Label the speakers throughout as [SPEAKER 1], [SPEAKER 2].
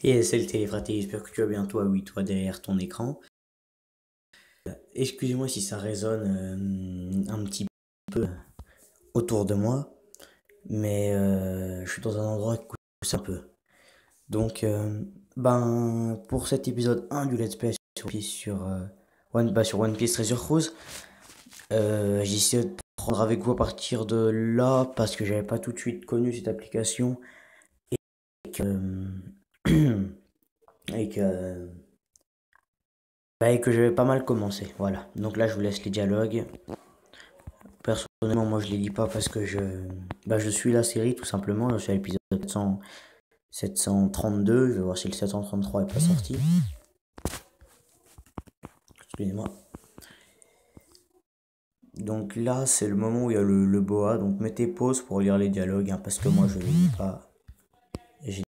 [SPEAKER 1] Et c'est le téléfraté, j'espère que tu vas bien toi, oui, toi derrière ton écran. Excusez-moi si ça résonne un petit peu autour de moi, mais je suis dans un endroit qui pousse un peu. Donc, pour cet épisode 1 du Let's Play sur One Piece Treasure Cruise, j'ai essayé de prendre avec vous à partir de là parce que j'avais pas tout de suite connu cette application et que, et que, et que j'avais pas mal commencé. Voilà. Donc là, je vous laisse les dialogues. Personnellement, moi je les lis pas parce que je suis la série tout simplement. Je suis à l'épisode 732. Je vais voir si le 733 est pas sorti. Excusez-moi. Donc là, c'est le moment où il y a le boa. Donc mettez pause pour lire les dialogues hein, parce que moi je les lis pas. Je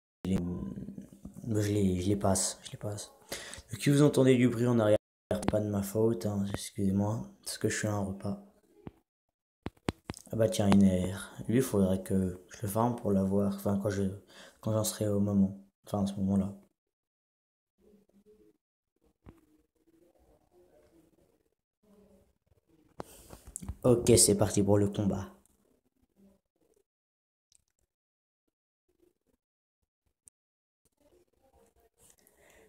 [SPEAKER 1] les, je les passe. Je les passe. Donc, si vous entendez du bruit en arrière, pas de ma faute. Hein, excusez-moi. Parce que je suis à un repas. Ah bah tiens, Iner. Lui, il faudrait que je le farme pour l'avoir. Enfin, quand j'en serai au moment. Enfin, à ce moment-là. Ok, c'est parti pour le combat.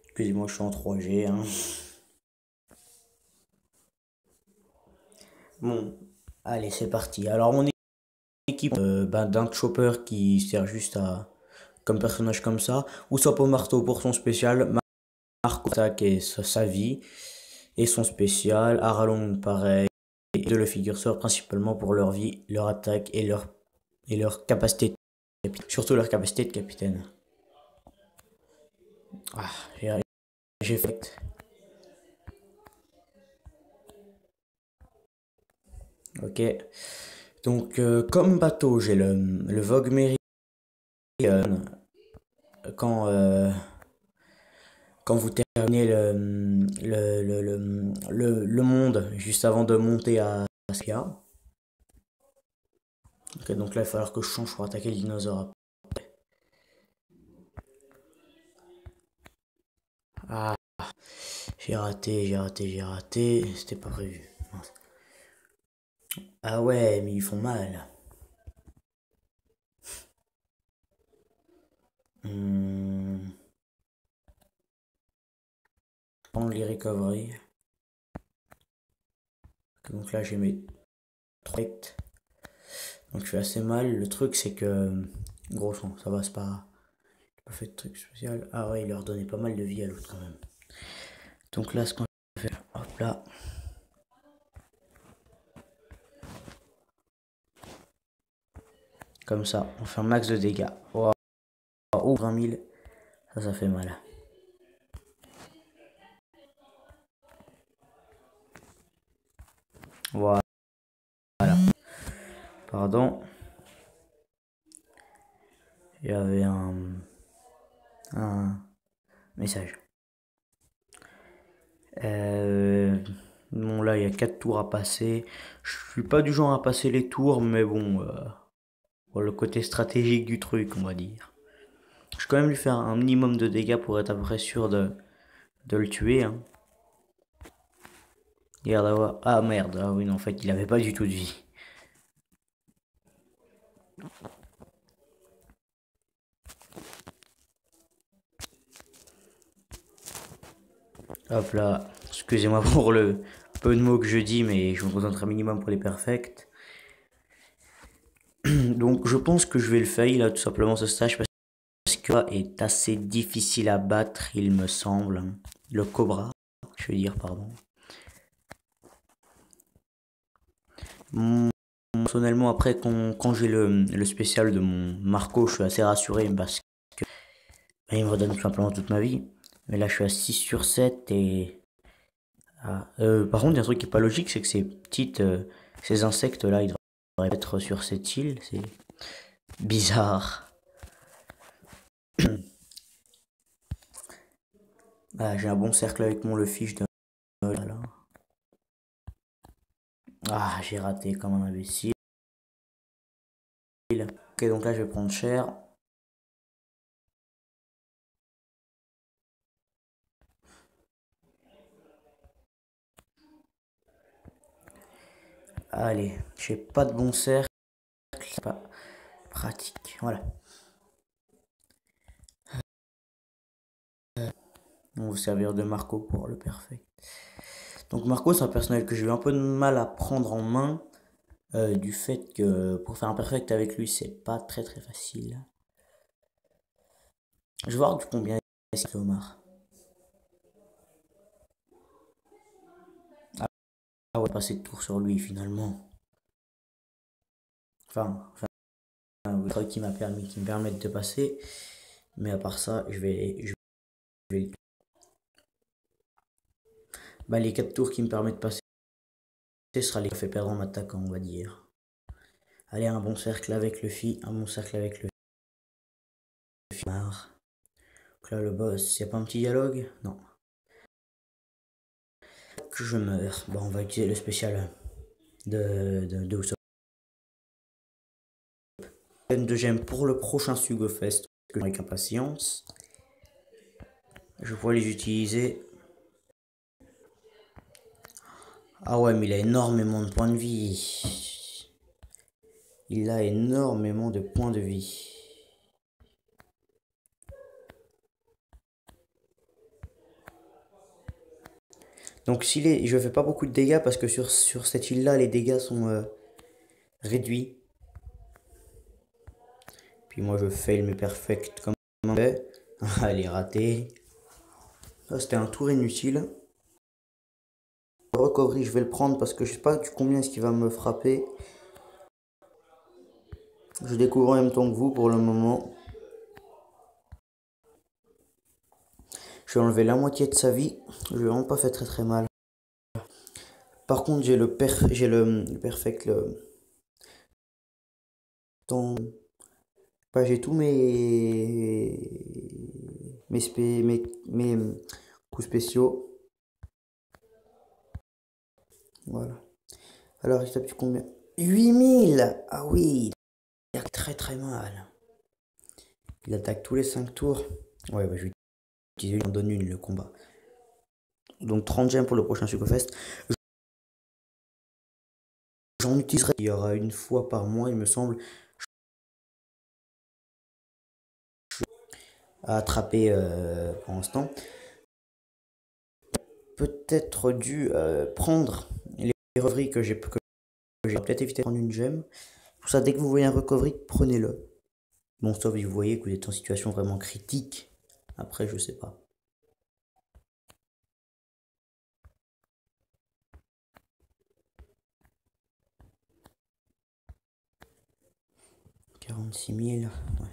[SPEAKER 1] Excusez-moi, je suis en 3G, hein. Bon, allez, c'est parti. Alors, mon équipe, d'un chopper qui sert juste à, comme personnage comme ça, ou Usopp au marteau pour son spécial, Marco attaque et sa vie, et son spécial, Aralong pareil, et de le figure sort principalement pour leur vie, leur attaque et leur capacité de surtout leur capacité de capitaine. Ah, j'ai fait. Ok. Donc, comme bateau, j'ai le Vogue Meridian. Quand, quand vous terminez le monde juste avant de monter à Skia. Ok, donc là, il va falloir que je change pour attaquer le dinosaure. Ah, j'ai raté. C'était pas prévu. Ah ouais, mais ils font mal. Hmm, prendre les recovery. Donc là, j'ai mes 3 hits. Donc je fais assez mal. Le truc, c'est que. Gros champ, ça va, c'est pas. J'ai pas fait de truc spécial. Ah ouais, il leur donnait pas mal de vie à l'autre quand même. Donc là, ce qu'on va faire, hop là. Comme ça, on fait un max de dégâts. Oh, oh 20 000, ça fait mal. Voilà, pardon. Il y avait un message. Euh, bon, là, il y a 4 tours à passer. Je suis pas du genre à passer les tours, mais bon, pour le côté stratégique du truc, on va dire. Je vais quand même lui faire un minimum de dégâts pour être à peu près sûr de le tuer. Hein. Il a l'air d'avoir. Ah merde, ah oui, non, en fait, il avait pas du tout de vie. Hop là, excusez-moi pour le peu de mots que je dis, mais je me concentre un minimum pour les perfects. Donc je pense que je vais le fail là tout simplement ce stage parce que est assez difficile à battre il me semble. Le Cobra, je veux dire pardon. Personnellement après quand j'ai le spécial de mon Marco je suis assez rassuré parce que il me redonne tout simplement toute ma vie. Mais là je suis à 6 sur 7 et... Ah, par contre il y a un truc qui est pas logique c'est que ces insectes là ils devraient être sur cette île. C'est bizarre. Ah, j'ai un bon cercle avec mon Luffy, je donne là. Ah, j'ai raté comme un imbécile. Ok, donc là, je vais prendre cher. Allez, j'ai pas de bon cercle, c'est pas pratique. Voilà. On va servir de Marco pour le perfect. Donc Marco, c'est un personnage que j'ai eu un peu de mal à prendre en main. Du fait que pour faire un perfect avec lui, c'est pas très facile. Je vais voir du combien est Omar. Ah ouais, passer de tour sur lui finalement. Enfin, le truc qui me permet de passer. Mais à part ça, bah, les 4 tours qui me permettent de passer, ce sera les fait perdre en attaquant, on va dire. Allez, un bon cercle avec le un bon cercle avec le marre. Donc là, le boss, y a pas un petit dialogue? Non. Que je meurs. Bon, on va utiliser le spécial de Usopp. De gemmes pour le prochain Sugofest, avec impatience. Je pourrais les utiliser. Ah ouais, mais il a énormément de points de vie. Il a énormément de points de vie. Donc je fais pas beaucoup de dégâts parce que sur cette île là les dégâts sont réduits. Puis moi je fail mes perfect comme on fait. Elle est ratée. Ça c'était un tour inutile. Le recovery je vais le prendre parce que je sais pas du combien est-ce qu'il va me frapper. Je découvre en même temps que vous pour le moment. Je vais enlever la moitié de sa vie. Je lui ai vraiment pas fait très mal. Par contre j'ai le perfect Bah, j'ai tous mes coups spéciaux. Voilà. Alors, il tape combien? 8000. Ah oui, il attaque très mal. Il attaque tous les 5 tours. Ouais, bah, je vais utiliser, il en donne une le combat. Donc 30 gemmes pour le prochain Sugofest. J'en utiliserai. Il y aura une fois par mois, il me semble, à attraper pour l'instant. Peut-être dû prendre les recoveries que j'ai peut-être évité de prendre une gemme. Pour ça, dès que vous voyez un recovery, prenez-le. Bon, sauf si vous voyez que vous êtes en situation vraiment critique. Après, je sais pas. « 46 000. Ouais.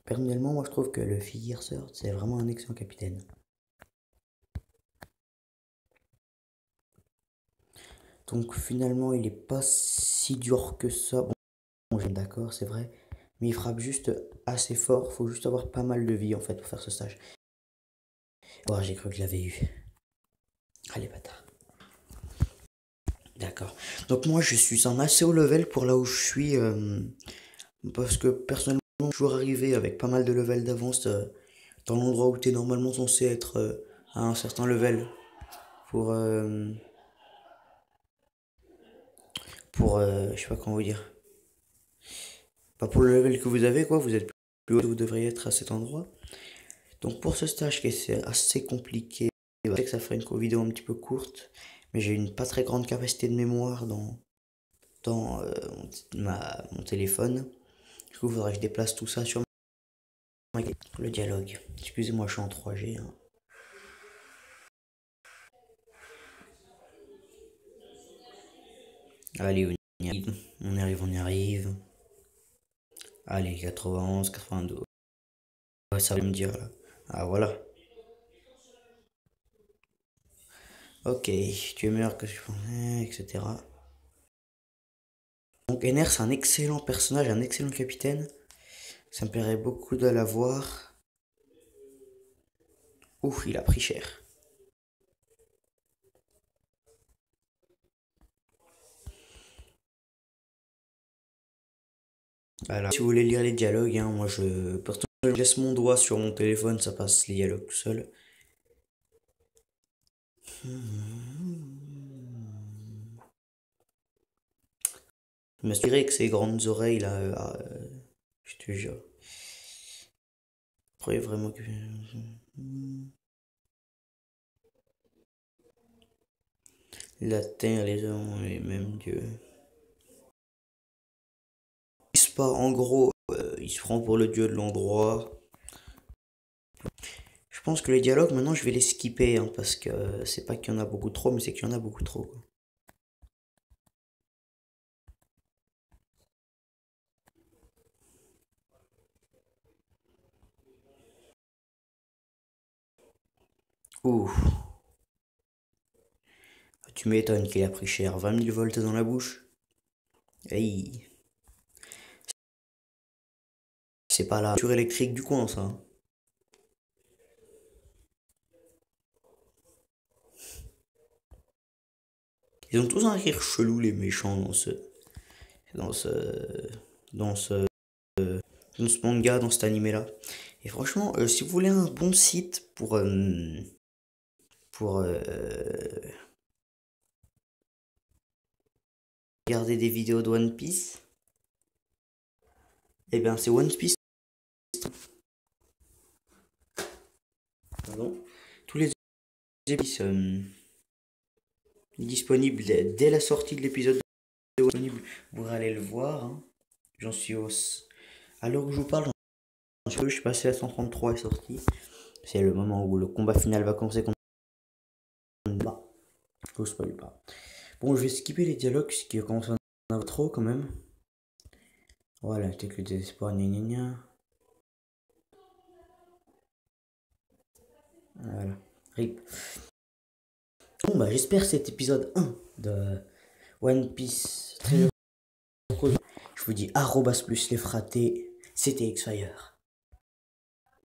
[SPEAKER 1] Personnellement, moi je trouve que le Figure Sword, c'est vraiment un excellent capitaine. Donc finalement, il est pas si dur que ça. Bon, j'aime d'accord, c'est vrai. Mais il frappe juste assez fort. Faut juste avoir pas mal de vie en fait pour faire ce stage. Oh, j'ai cru que je l'avais eu. Allez, bâtard. D'accord. Donc moi, je suis en assez haut level pour là où je suis. Parce que personnellement, je suis toujours arrivé avec pas mal de level d'avance dans l'endroit où tu es normalement censé être à un certain level. Je sais pas comment vous dire. Pas pour le level que vous avez, quoi. Vous êtes plus haut, vous devriez être à cet endroit. Donc pour ce stage qui est assez compliqué, je sais que ça ferait une vidéo un petit peu courte, mais j'ai une pas très grande capacité de mémoire dans mon téléphone. Du coup, il faudrait que je déplace tout ça sur le dialogue. Excusez-moi, je suis en 3G. Hein. Allez, on y arrive, on y arrive. Allez, 91, 92. Ouais, ça va me dire là. Ah voilà. Ok, tu es meilleur que je pensais, etc. Donc Ener, c'est un excellent personnage, un excellent capitaine. Ça me plairait beaucoup de l'avoir. Ouf, il a pris cher. Alors, si vous voulez lire les dialogues, hein, moi je laisse mon doigt sur mon téléphone, ça passe les dialogues tout seul. Il m'a tiré avec ses grandes oreilles là. Je te jure. Croyez vraiment que. La terre, les hommes et même Dieu. Il se part en gros, il se prend pour le dieu de l'endroit. Je pense que les dialogues maintenant je vais les skipper hein, parce que c'est pas qu'il y en a beaucoup trop, mais c'est qu'il y en a beaucoup trop quoi. Ouh, tu m'étonnes qu'il a pris cher. 20 000 volts dans la bouche. Hey, c'est pas la voiture électrique du coin ça, hein. Ils ont tous un rire chelou les méchants dans ce, dans ce, dans ce manga, dans cet animé là. Et franchement, si vous voulez un bon site pour regarder des vidéos de One Piece, eh bien c'est One Piece. Pardon. Tous les épisodes disponibles dès la sortie de l'épisode disponible. Vous pourrez aller le voir, hein. J'en suis au. À l'heure où je vous parle, je suis passé à 133 est sorti. C'est le moment où le combat final va commencer contre. Bah, je vous spoil pas. Bon, je vais skipper les dialogues, ce qui commence à en avoir trop quand même. Voilà, peut-être le désespoir, gna gna gna. Voilà. RIP. Bon, bah, j'espère que cet épisode 1 de One Piece très. Je vous dis arrobas plus les fratés. C'était X-Fire.